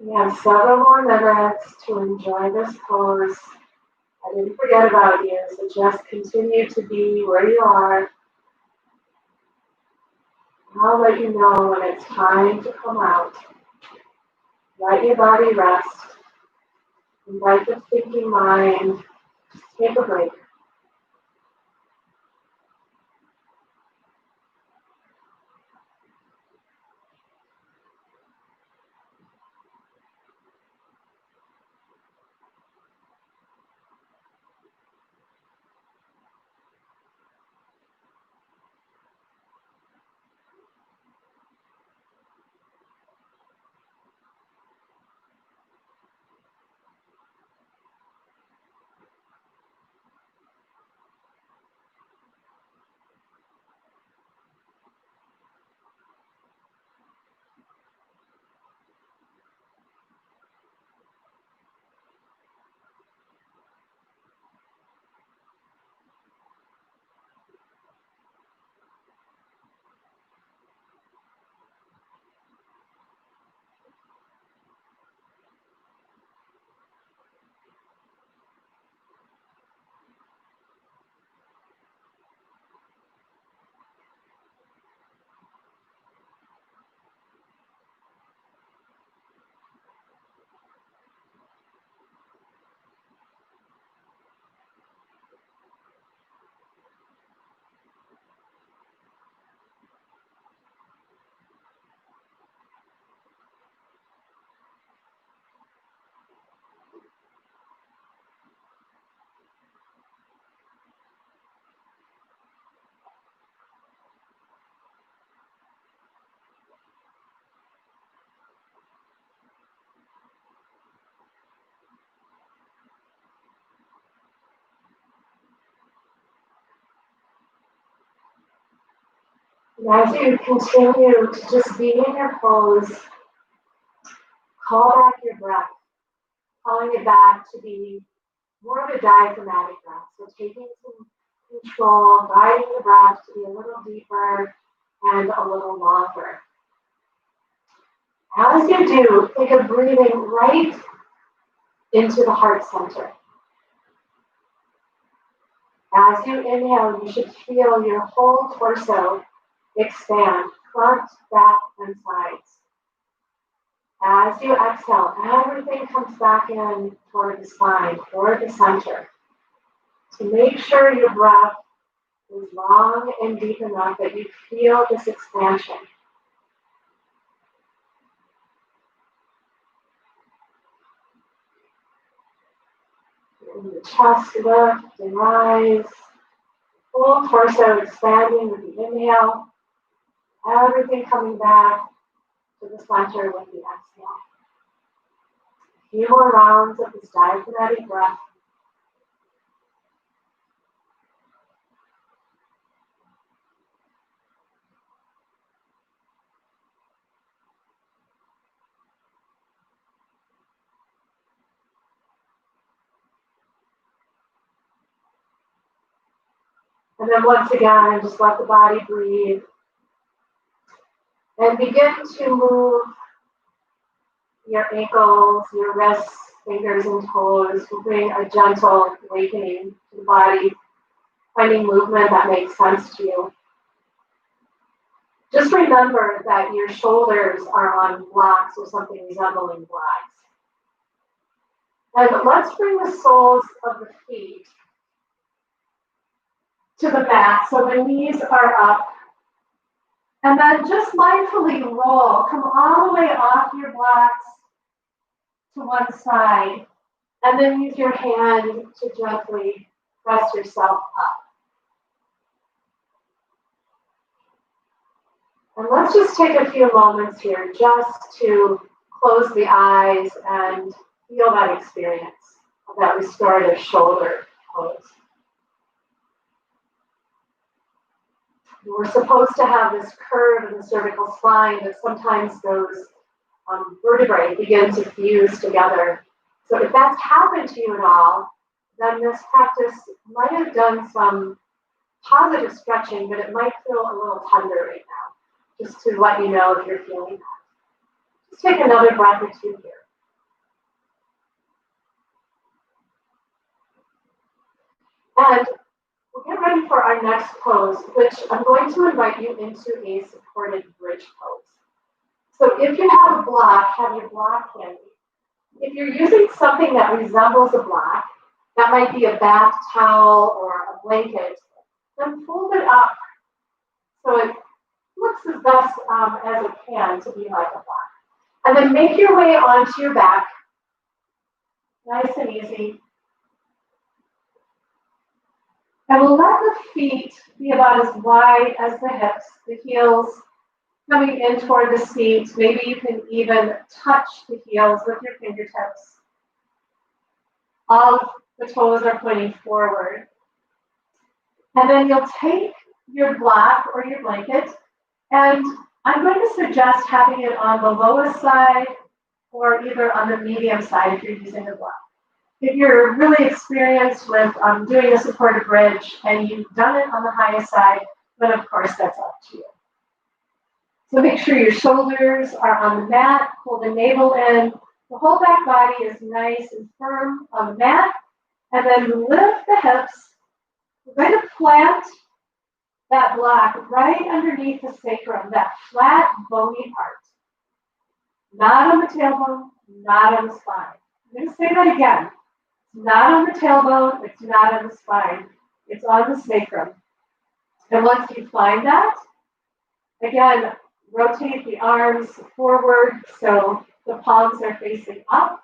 We have several more minutes to enjoy this pose. I didn't forget about you, so just continue to be where you are. I'll let you know when it's time to come out. Let your body rest. Invite the thinking mind. Just take a break. And as you continue to just be in your pose, call back your breath, calling it back to be more of a diaphragmatic breath. So taking some control, guiding the breath to be a little deeper and a little longer. As you do, think of breathing right into the heart center. As you inhale, you should feel your whole torso expand, front, back, and sides. As you exhale, everything comes back in toward the spine, toward the center. So make sure your breath is long and deep enough that you feel this expansion. In the chest lift and rise, full torso expanding with the inhale, everything coming back to the center with the exhale. A few more rounds of this diaphragmatic breath. And then once again, just let the body breathe. And begin to move your ankles, your wrists, fingers, and toes. We'll bring a gentle awakening to the body, finding movement that makes sense to you. Just remember that your shoulders are on blocks or something resembling blocks. And let's bring the soles of the feet to the mat so the knees are up. And then just mindfully roll. Come all the way off your blocks to one side. And then use your hand to gently press yourself up. And let's just take a few moments here just to close the eyes and feel that experience of that restorative shoulder pose. We're supposed to have this curve in the cervical spine, but sometimes those vertebrae begin to fuse together. So if that's happened to you at all, then this practice might have done some positive stretching, but it might feel a little tender right now, just to let you know if you're feeling that. Just take another breath or two here. And we'll get ready for our next pose, which I'm going to invite you into a supported bridge pose. So if you have a block, have your block handy. If you're using something that resembles a block, that might be a bath towel or a blanket, then fold it up so it looks as best as it can to be like a block. And then make your way onto your back, nice and easy. And we'll let the feet be about as wide as the hips, the heels coming in toward the seat. Maybe you can even touch the heels with your fingertips. All of the toes are pointing forward. And then you'll take your block or your blanket, and I'm going to suggest having it on the lowest side or either on the medium side if you're using the block. If you're really experienced with doing a supported bridge and you've done it on the highest side, then of course that's up to you. So make sure your shoulders are on the mat, pull the navel in. The whole back body is nice and firm on the mat. And then lift the hips. We're going to plant that block right underneath the sacrum, that flat, bony part. Not on the tailbone, not on the spine. I'm going to say that again. It's not on the tailbone, it's not on the spine. It's on the sacrum. And once you find that, again, rotate the arms forward so the palms are facing up.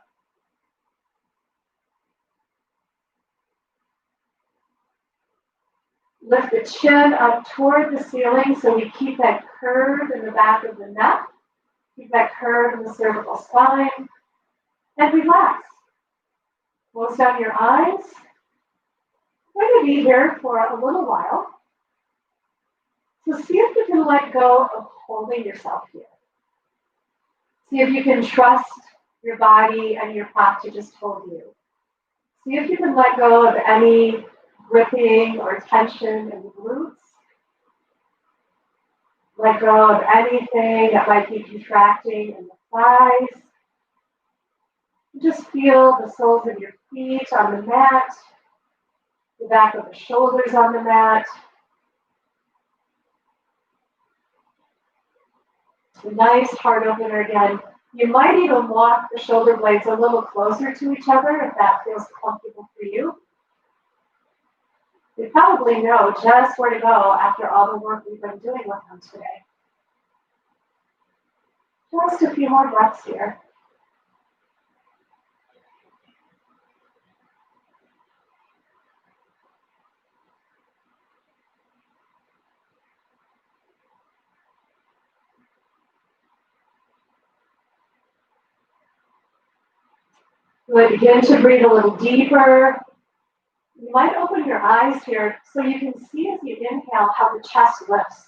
Lift the chin up toward the ceiling so we keep that curve in the back of the neck. Keep that curve in the cervical spine. And relax. Close down your eyes. We're going to be here for a little while. So see if you can let go of holding yourself here. See if you can trust your body and your prop to just hold you. See if you can let go of any gripping or tension in the glutes. Let go of anything that might be contracting in the thighs. Just feel the soles of your feet on the mat, the back of the shoulders on the mat. A nice heart opener again. You might even walk the shoulder blades a little closer to each other if that feels comfortable for you. You probably know just where to go after all the work we've been doing with them today. Just a few more breaths here. Good. Begin to breathe a little deeper. You might open your eyes here so you can see as you inhale how the chest lifts.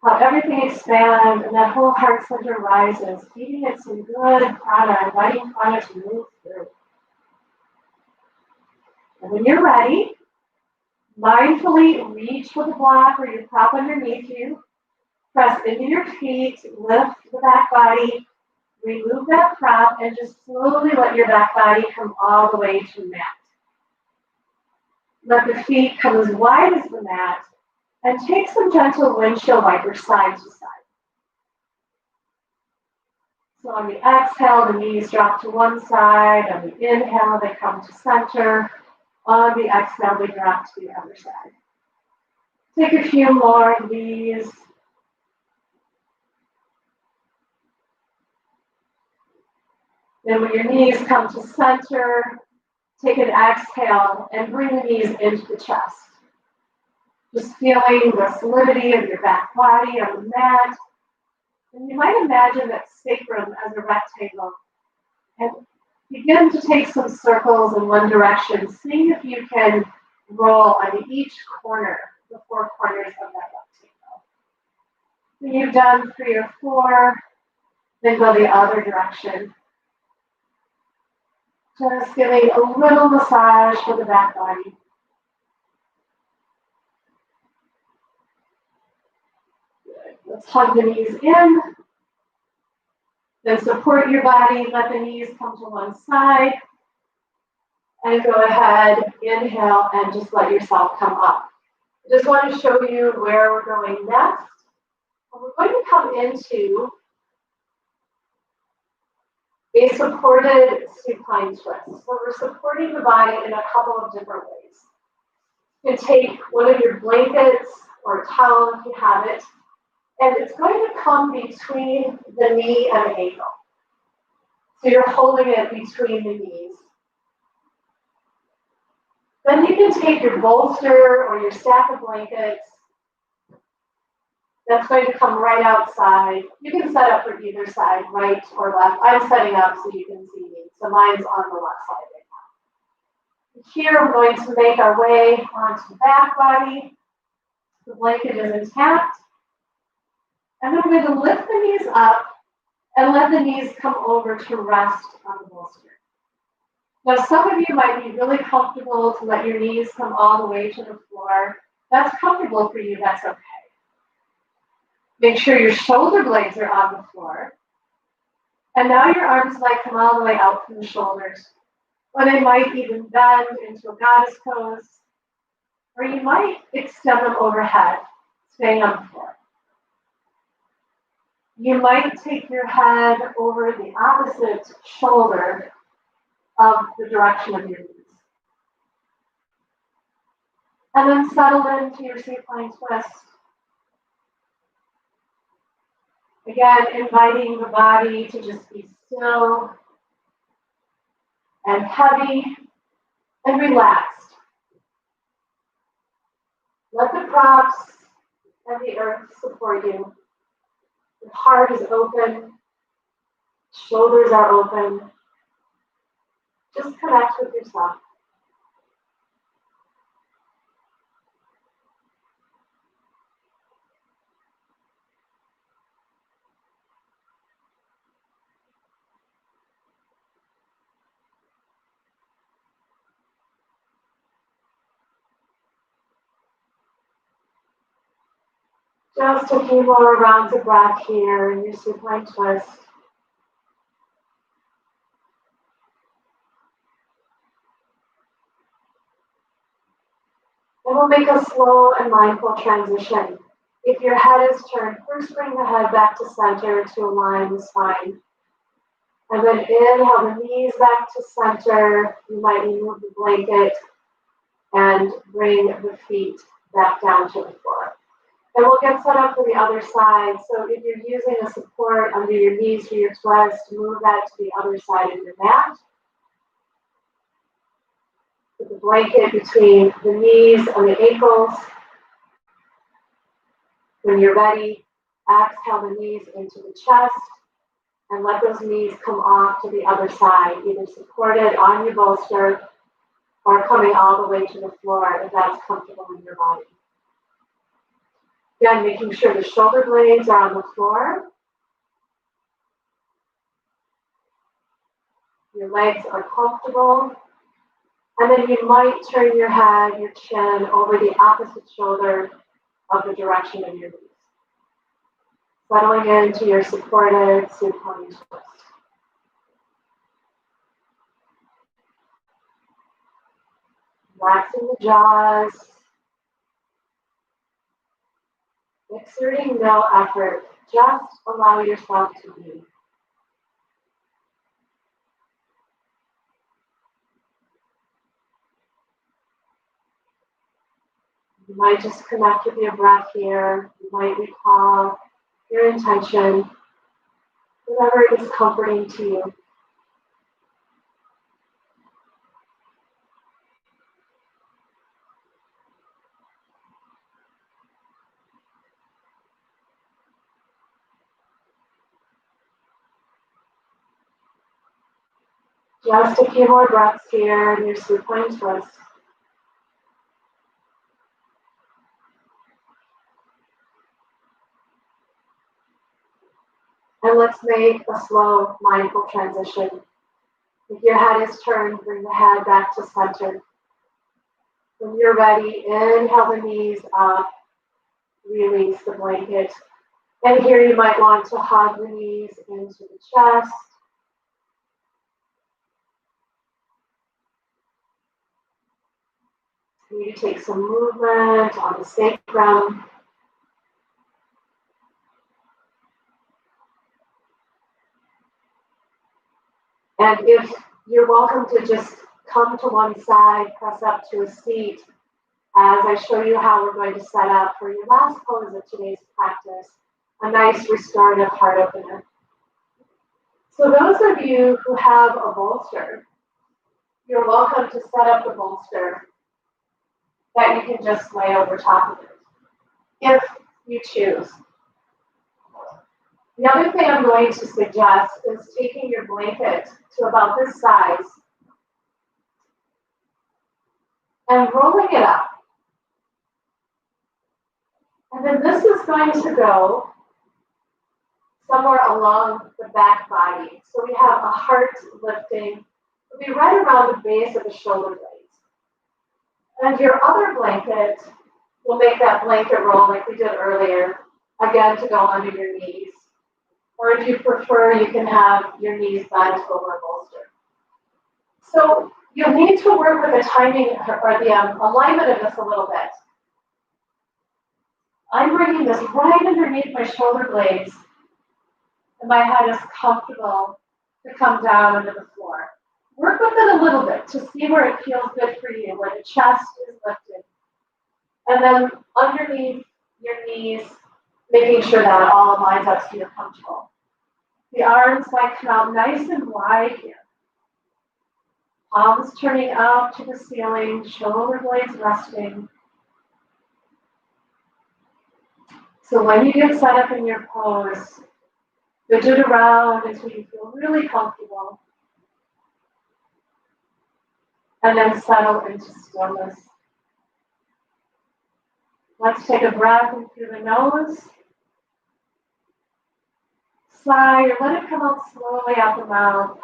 How everything expands and that whole heart center rises, feeding it some good prana, inviting prana to move through. And when you're ready, mindfully reach for the block or your prop underneath you. Press into your feet, lift the back body, remove that prop, and just slowly let your back body come all the way to the mat. Let the feet come as wide as the mat, and take some gentle windshield wipers side to side. So on the exhale, the knees drop to one side. On the inhale, they come to center. On the exhale, they drop to the other side. Take a few more of these. Then when your knees come to center, take an exhale and bring the knees into the chest. Just feeling the solidity of your back body on the mat. And you might imagine that sacrum as a rectangle. And begin to take some circles in one direction. See if you can roll on each corner, the four corners of that rectangle. When you've done 3 or 4, then go the other direction. Just giving a little massage for the back body. Good. Let's hug the knees in. Then support your body. Let the knees come to one side. And go ahead, inhale, and just let yourself come up. I just want to show you where we're going next. And we're going to come into a supported supine twist. So we're supporting the body in a couple of different ways. You can take one of your blankets or a towel if you have it, and it's going to come between the knee and the ankle. So you're holding it between the knees. Then you can take your bolster or your stack of blankets. That's going to come right outside. You can set up for either side, right or left. I'm setting up so you can see me. So mine's on the left side right now. Here we're going to make our way onto the back body. The blanket is intact. And then we're going to lift the knees up and let the knees come over to rest on the bolster. Now, some of you might be really comfortable to let your knees come all the way to the floor. That's comfortable for you, that's okay. Make sure your shoulder blades are on the floor. And now your arms might come all the way out from the shoulders. Or they might even bend into a goddess pose. Or you might extend them overhead, staying on the floor. You might take your head over the opposite shoulder of the direction of your knees. And then settle into your supine twist. Again, inviting the body to just be still and heavy and relaxed. Let the props and the earth support you. The heart is open, shoulders are open. Just connect with yourself. Just a few more rounds of breath here in your supine twist. And we'll make a slow and mindful transition. If your head is turned, first bring the head back to center to align the spine. And then inhale the knees back to center. You might remove the blanket and bring the feet back down to the floor. And we'll get set up for the other side. So if you're using a support under your knees for your twist, move that to the other side of your mat. Put the blanket between the knees and the ankles. When you're ready, exhale the knees into the chest and let those knees come off to the other side, either supported on your bolster or coming all the way to the floor if that's comfortable in your body. Again, making sure the shoulder blades are on the floor. Your legs are comfortable. And then you might turn your head, your chin over the opposite shoulder of the direction of your knees. Settling into your supported supine twist. Relaxing the jaws. Exerting no effort. Just allow yourself to be. You might just connect with your breath here. You might recall your intention, whatever is comforting to you. Just a few more breaths here in your supine twist. And let's make a slow, mindful transition. If your head is turned, bring the head back to center. When you're ready, inhale the knees up, release the blanket. And here you might want to hug the knees into the chest. Maybe take some movement on the sacrum. And if you're welcome to just come to one side, press up to a seat as I show you how we're going to set up for your last pose of today's practice, a nice restorative heart opener. So those of you who have a bolster, you're welcome to set up the bolster that you can just lay over top of it, if you choose. The other thing I'm going to suggest is taking your blanket to about this size and rolling it up. And then this is going to go somewhere along the back body. So we have a heart lifting. It'll be right around the base of the shoulder blades. And your other blanket will make that blanket roll like we did earlier, again to go under your knees. Or if you prefer, you can have your knees bent over a bolster. So you'll need to work with the timing or the alignment of this a little bit. I'm bringing this right underneath my shoulder blades, and my head is comfortable to come down into the floor. Work with it a little bit to see where it feels good for you, where the chest is lifted. And then underneath your knees, making sure that it all lines up so you're comfortable. The arms might come out nice and wide here. Palms turning up to the ceiling, shoulder blades resting. So when you get set up in your pose, fidget around until you feel really comfortable. And then settle into stillness. Let's take a breath in through the nose. Sigh, or let it come out slowly out the mouth.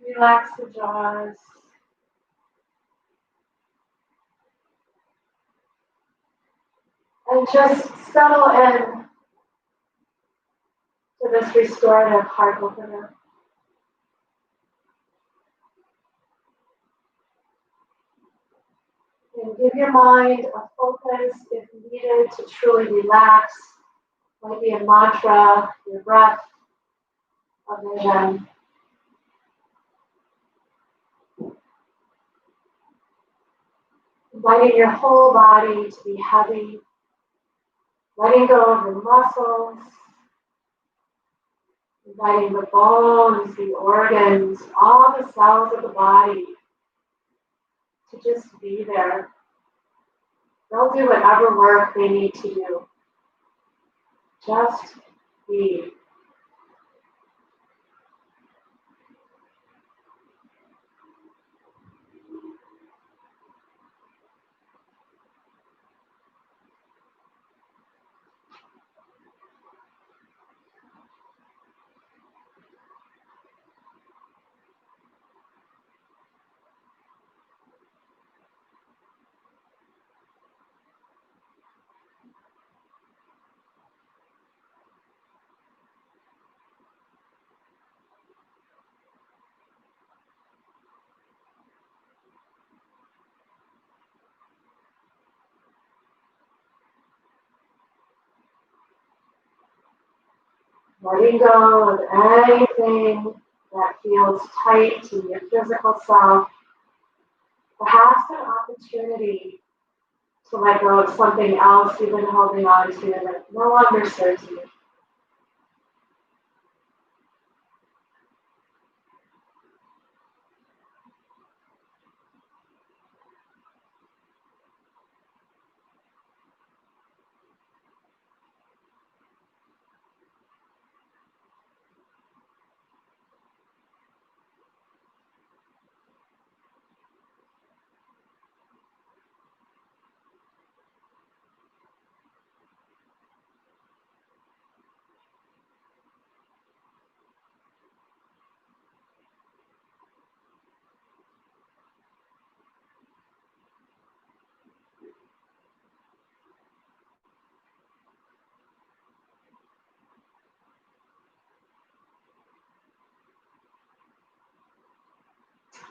Relax the jaws. And just settle in to this restorative heart opener. And give your mind a focus if needed to truly relax. Might be a mantra, your breath, a vision. Inviting your whole body to be heavy. Letting go of the muscles. Inviting the bones, the organs, all the cells of the body to just be there. They'll do whatever work they need to do. Just be. Letting go of anything that feels tight in your physical self. Perhaps an opportunity to let go of something else you've been holding on to that no longer serves you.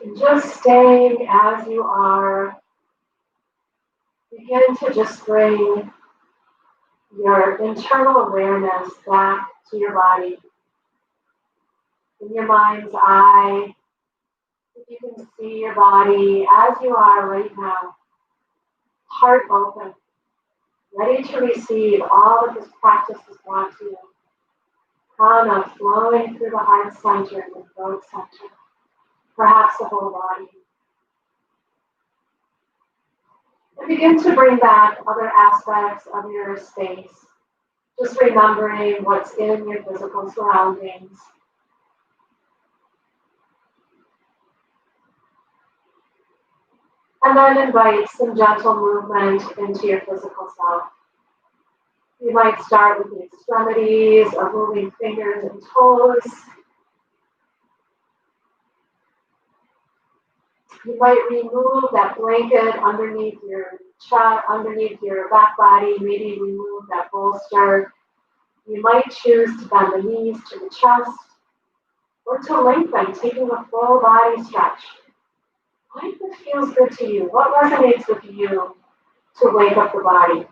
And just staying as you are, begin to just bring your internal awareness back to your body. In your mind's eye, if you can see your body as you are right now, heart open, ready to receive all that this practice has brought to you. Prana flowing through the heart center and the throat center, perhaps the whole body. And begin to bring back other aspects of your space, just remembering what's in your physical surroundings. And then invite some gentle movement into your physical self. You might start with the extremities or moving fingers and toes. You might remove that blanket underneath your chest, underneath your back body, maybe remove that bolster. You might choose to bend the knees to the chest or to lengthen, taking a full body stretch. What feels good to you? What resonates with you to wake up the body?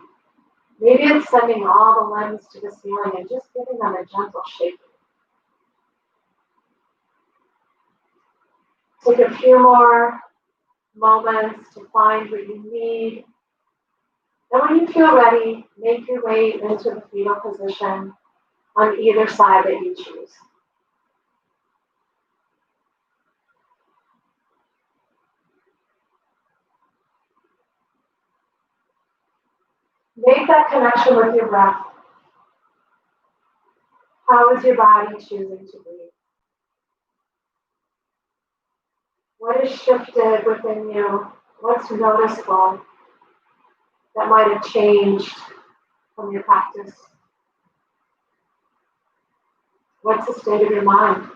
Maybe it's sending all the limbs to the ceiling and just giving them a gentle shake. Take a few more moments to find what you need. And when you feel ready, make your way into the fetal position on either side that you choose. Make that connection with your breath. How is your body choosing to breathe? What is shifted within you? What's noticeable that might have changed from your practice? What's the state of your mind?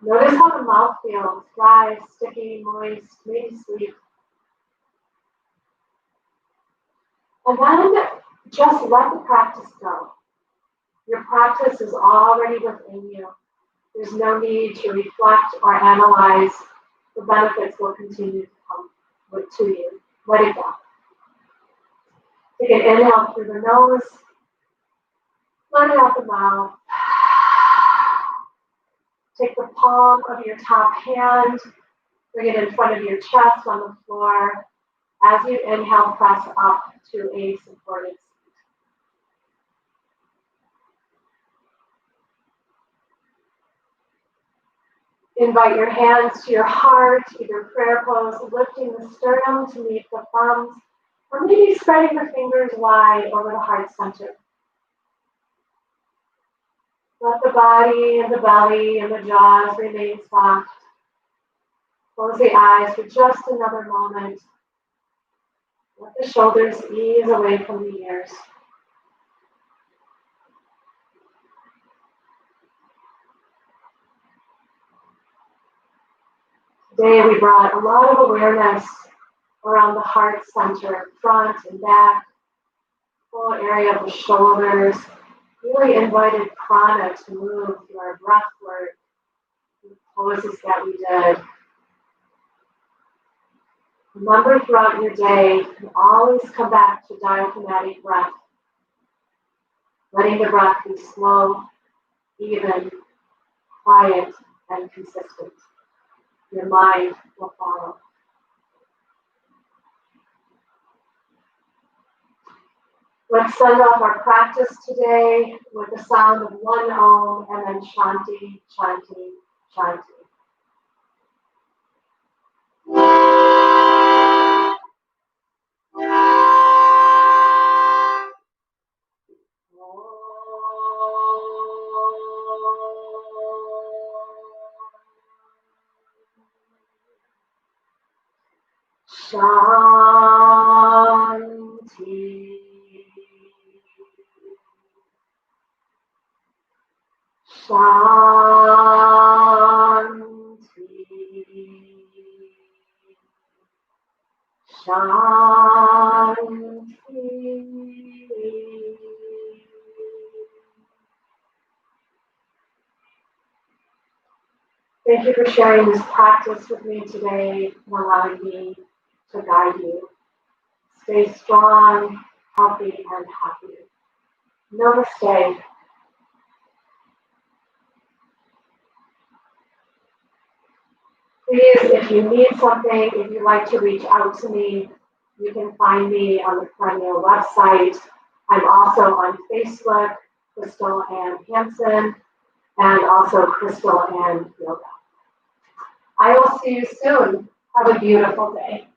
Notice how the mouth feels, dry, sticky, moist, maybe sweet. And then just let the practice go. Your practice is already within you. There's no need to reflect or analyze. The benefits will continue to come to you. Let it go. Take an inhale through the nose. Let it out the mouth. Take the palm of your top hand. Bring it in front of your chest on the floor. As you inhale, press up to a supported seat. Invite your hands to your heart, either prayer pose, lifting the sternum to meet the thumbs, or maybe spreading the fingers wide over the heart center. Let the body and the belly and the jaws remain soft. Close the eyes for just another moment. Let the shoulders ease away from the ears. Today we brought a lot of awareness around the heart center, front and back, full area of the shoulders. Really invited prana to move through our breath work, the poses that we did. Remember throughout your day to always come back to diaphragmatic breath, letting the breath be slow, even, quiet, and consistent. Your mind will follow. Let's send off our practice today with the sound of one Om and then Shanti, Shanti, Shanti. Shanti. Shanti. Shanti. Thank you for sharing this practice with me today and allowing me to guide you. Stay strong, healthy, and happy. Namaste. Please, if you need something, if you'd like to reach out to me, you can find me on the Perennial website. I'm also on Facebook, Crystal Hanson, and also Crystal Yoga. I will see you soon. Have a beautiful day.